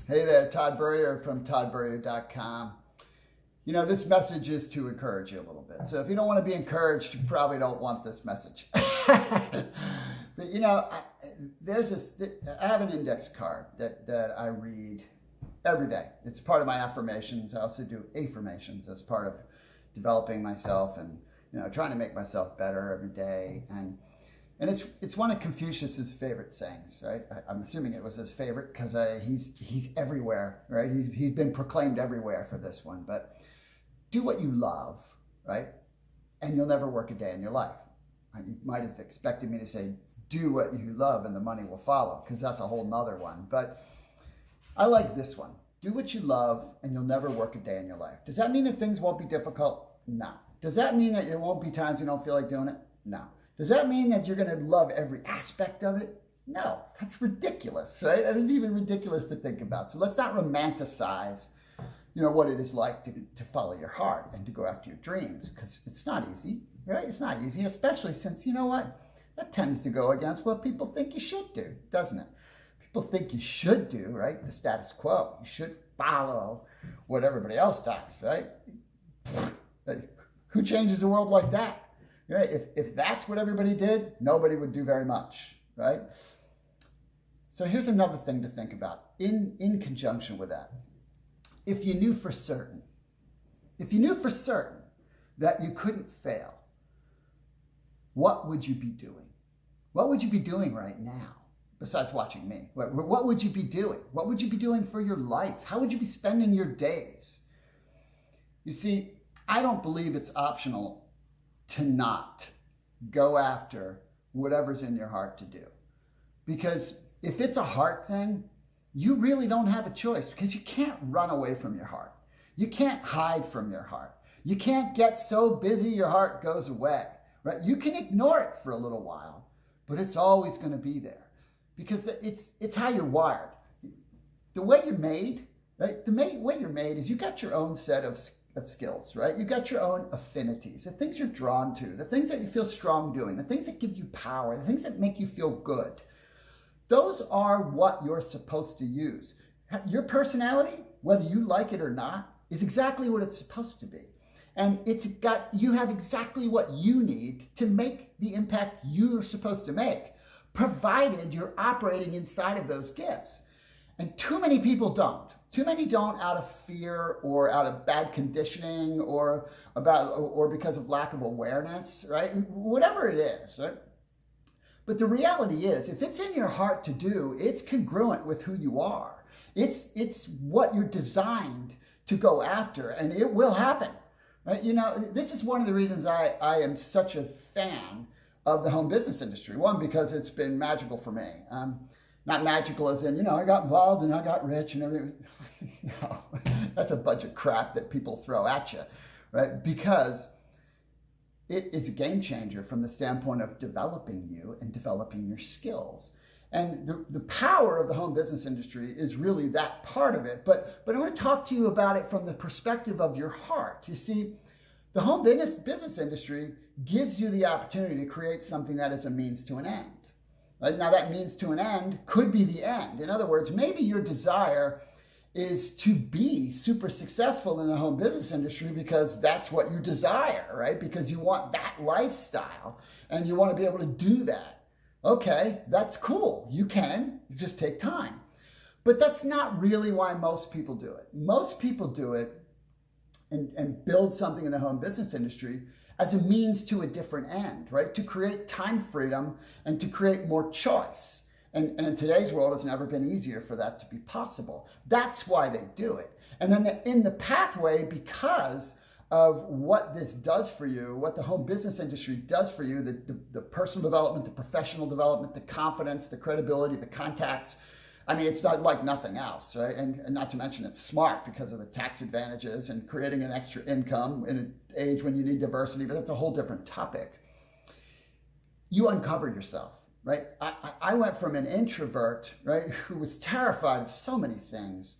Hey there, Todd Burrier from toddburrier.com. You know, this message is to encourage you a little bit. So if you don't want to be encouraged, you probably don't want this message. But you know, I have an index card that I read every day. It's part of my affirmations. I also do affirmations as part of developing myself and, you know, trying to make myself better every day. And it's one of Confucius's favorite sayings, right? I'm assuming it was his favorite because he's everywhere, right? He's been proclaimed everywhere for this one. But do what you love, right? And you'll never work a day in your life. You might have expected me to say, do what you love and the money will follow, because that's a whole nother one. But I like this one. Do what you love and you'll never work a day in your life. Does that mean that things won't be difficult? No. Does that mean that there won't be times you don't feel like doing it? No. Does that mean that you're going to love every aspect of it? No. That's ridiculous, right? I mean, it's even ridiculous to think about. So let's not romanticize, you know, what it is like to follow your heart and to go after your dreams, because it's not easy, right? It's not easy, especially since, you know what? That tends to go against what people think you should do, doesn't it? People think you should do, right? The status quo. You should follow what everybody else does, right? Who changes the world like that? Right? If that's what everybody did, nobody would do very much, right? So here's another thing to think about in conjunction with that. If you knew for certain that you couldn't fail, what would you be doing? What would you be doing right now besides watching me? What would you be doing? What would you be doing for your life? How would you be spending your days? You see, I don't believe it's optional to not go after whatever's in your heart to do. Because if it's a heart thing, you really don't have a choice, because you can't run away from your heart. You can't hide from your heart. You can't get so busy your heart goes away, right? You can ignore it for a little while, but it's always going to be there, because it's how you're wired. The way you're made, right? The way you're made is you got your own set of skills, right? You got your own affinities, the things you're drawn to, the things that you feel strong doing, the things that give you power, the things that make you feel good. Those are what you're supposed to use. Your personality, whether you like it or not, is exactly what it's supposed to be. And you have exactly what you need to make the impact you're supposed to make, provided you're operating inside of those gifts. And too many people don't. Too many don't out of fear or out of bad conditioning or because of lack of awareness, right? Whatever it is, right? But the reality is, if it's in your heart to do, it's congruent with who you are. It's what you're designed to go after, and it will happen. Right? You know, this is one of the reasons I am such a fan of the home business industry. One, because it's been magical for me. Not magical as in, you know, I got involved and I got rich and everything. No, that's a bunch of crap that people throw at you, right? Because it is a game changer from the standpoint of developing you and developing your skills. And the power of the home business industry is really that part of it. But I want to talk to you about it from the perspective of your heart. You see, the home business industry gives you the opportunity to create something that is a means to an end. Right? Now, that means to an end could be the end. In other words, maybe your desire is to be super successful in the home business industry because that's what you desire, right? Because you want that lifestyle and you want to be able to do that. Okay, that's cool. You just take time. But that's not really why most people do it. Most people do it and build something in the home business industry as a means to a different end, right? To create time freedom and to create more choice. And in today's world, it's never been easier for that to be possible. That's why they do it. And then in the pathway, because of what this does for you, what the home business industry does for you, the personal development, the professional development, the confidence, the credibility, the contacts, I mean, it's not like nothing else, right? And not to mention it's smart because of the tax advantages and creating an extra income in an age when you need diversity, but that's a whole different topic. You uncover yourself. Right? I went from an introvert, right, who was terrified of so many things,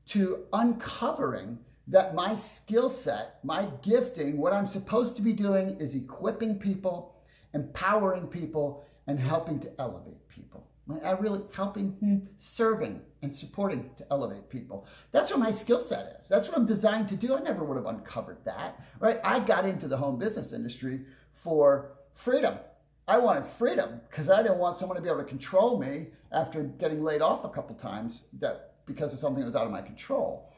to uncovering that my skill set, my gifting, what I'm supposed to be doing is equipping people, empowering people, and helping to elevate people. I really helping, serving, and supporting to elevate people. That's what my skill set is. That's what I'm designed to do. I never would have uncovered that, right? I got into the home business industry for freedom. I wanted freedom because I didn't want someone to be able to control me after getting laid off a couple times because of something that was out of my control.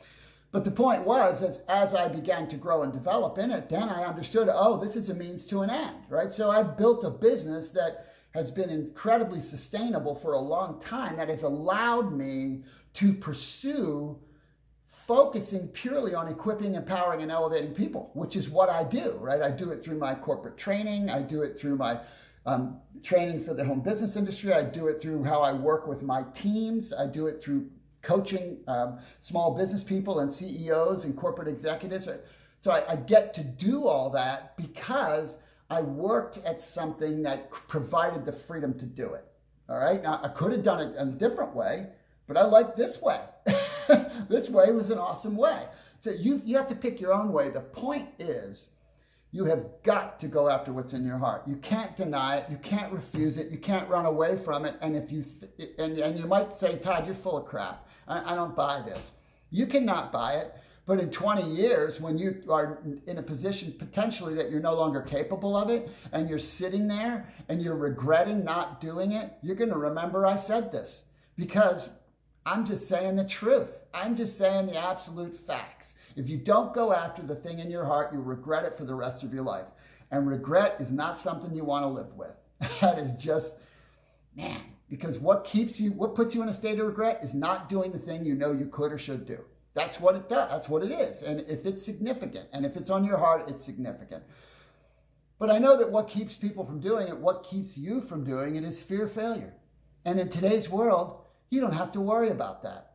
But the point was, as I began to grow and develop in it, then I understood, oh, this is a means to an end, right? So I built a business that has been incredibly sustainable for a long time, that has allowed me to pursue focusing purely on equipping, empowering, and elevating people, which is what I do, right? I do it through my corporate training. I do it through my training for the home business industry. I do it through how I work with my teams. I do it through coaching small business people and CEOs and corporate executives. So I get to do all that because I worked at something that provided the freedom to do it. All right. Now, I could have done it in a different way, but I like this way. This way was an awesome way. So you have to pick your own way. The point is, you have got to go after what's in your heart. You can't deny it. You can't refuse it. You can't run away from it. And if you and you might say, Todd, you're full of crap. I don't buy this. You cannot buy it. But in 20 years, when you are in a position potentially that you're no longer capable of it, and you're sitting there and you're regretting not doing it, you're going to remember I said this, because I'm just saying the truth. I'm just saying the absolute facts. If you don't go after the thing in your heart, you'll regret it for the rest of your life. And regret is not something you want to live with. That is just, man, because what puts you in a state of regret is not doing the thing you know you could or should do. That's what it does. That's what it is. And if it's significant, and if it's on your heart, it's significant. But I know that what keeps people from doing it, what keeps you from doing it, is fear of failure. And in today's world, you don't have to worry about that.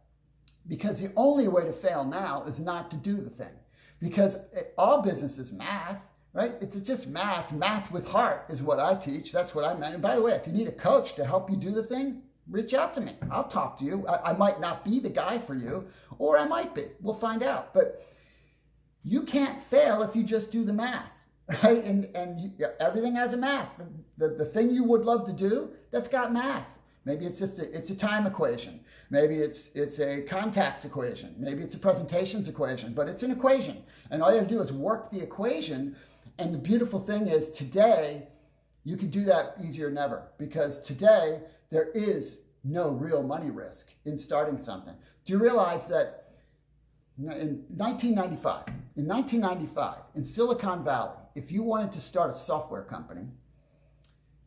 Because the only way to fail now is not to do the thing. Because all business is math, right? It's just math. Math with heart is what I teach. That's what I meant. And by the way, if you need a coach to help you do the thing, reach out to me. I'll talk to you. I might not be the guy for you, or I might be. We'll find out. But you can't fail if you just do the math, right? And everything has a math. The thing you would love to do, that's got math. Maybe it's just it's a time equation. Maybe it's a contacts equation. Maybe it's a presentations equation, but it's an equation. And all you have to do is work the equation. And the beautiful thing is today, you can do that easier than ever, because today there is no real money risk in starting something. Do you realize that in 1995, in Silicon Valley, if you wanted to start a software company,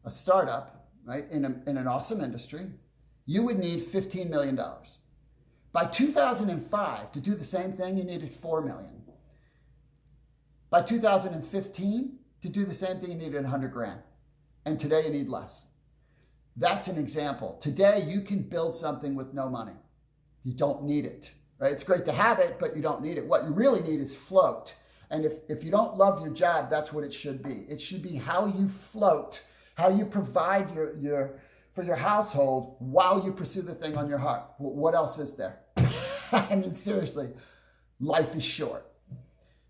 a startup, right, in an awesome industry, you would need $15 million. By 2005, to do the same thing, you needed $4 million. By 2015, to do the same thing, you needed 100 grand. And today you need less. That's an example. Today you can build something with no money. You don't need it, right? It's great to have it, but you don't need it. What you really need is float. And if you don't love your job, that's what it should be. It should be how you float, how you provide for your household while you pursue the thing on your heart. What else is there? I mean, seriously, life is short.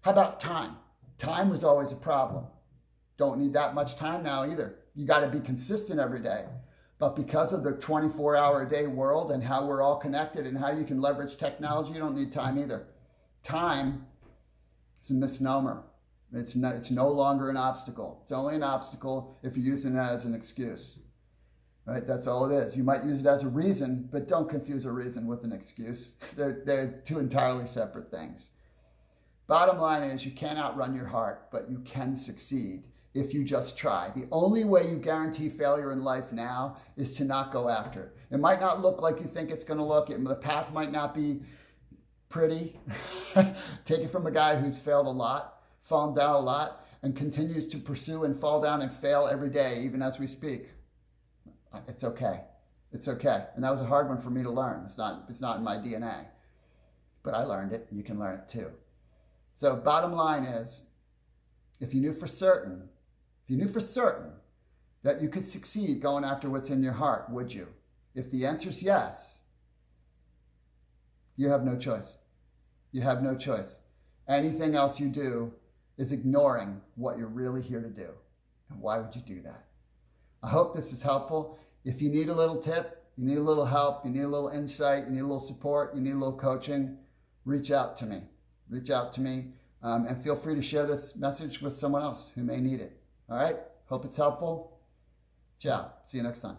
How about time? Time was always a problem. Don't need that much time now either. You got to be consistent every day. But because of the 24-hour-a-day world and how we're all connected and how you can leverage technology, you don't need time either. Time, it's a misnomer. It's no longer an obstacle. It's only an obstacle if you're using it as an excuse. Right? That's all it is. You might use it as a reason, but don't confuse a reason with an excuse. They're two entirely separate things. Bottom line is, you can't outrun your heart, but you can succeed if you just try. The only way you guarantee failure in life now is to not go after it. It might not look like you think it's going to look. The path might not be pretty. Take it from a guy who's failed a lot, fallen down a lot, and continues to pursue and fall down and fail every day, even as we speak. It's okay. It's okay. And that was a hard one for me to learn. It's not in my DNA. But I learned it. You can learn it too. So bottom line is, if you knew for certain that you could succeed going after what's in your heart, would you? If the answer is yes, you have no choice. You have no choice. Anything else you do is ignoring what you're really here to do. And why would you do that? I hope this is helpful. If you need a little tip, you need a little help, you need a little insight, you need a little support, you need a little coaching, reach out to me. Reach out to me, and feel free to share this message with someone else who may need it. All right? Hope it's helpful. Ciao. See you next time.